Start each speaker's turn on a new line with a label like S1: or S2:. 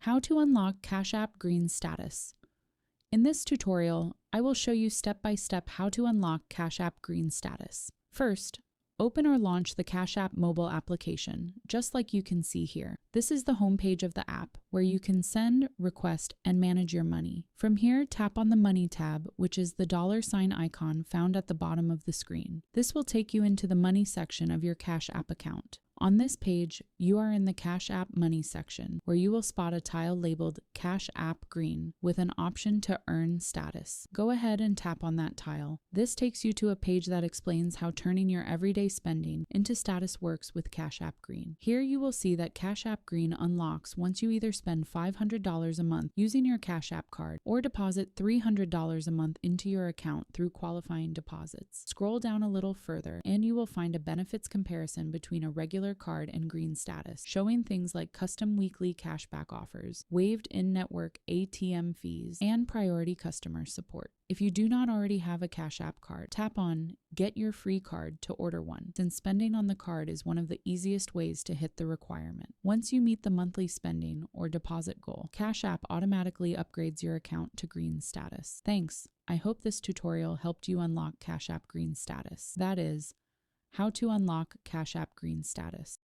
S1: How to unlock Cash App Green status. In this tutorial, I will show you step-by-step how to unlock Cash App Green status. First, open or launch the Cash App mobile application, just like you can see here. This is the homepage of the app, where you can send, request, and manage your money. From here, tap on the Money tab, which is the $ icon found at the bottom of the screen. This will take you into the Money section of your Cash App account. On this page, you are in the Cash App Money section, where you will spot a tile labeled Cash App Green with an option to earn status. Go ahead and tap on that tile. This takes you to a page that explains how turning your everyday spending into status works with Cash App Green. Here you will see that Cash App Green unlocks once you either spend $500 a month using your Cash App card or deposit $300 a month into your account through qualifying deposits. Scroll down a little further and you will find a benefits comparison between a regular card and green status, showing things like custom weekly cashback offers, waived in-network ATM fees, and priority customer support. If you do not already have a Cash App card, tap on Get Your Free Card to order one, since spending on the card is one of the easiest ways to hit the requirement. Once you meet the monthly spending or deposit goal, Cash App automatically upgrades your account to green status. Thanks. I hope this tutorial helped you unlock Cash App Green status. That is, how to unlock Cash App Green status.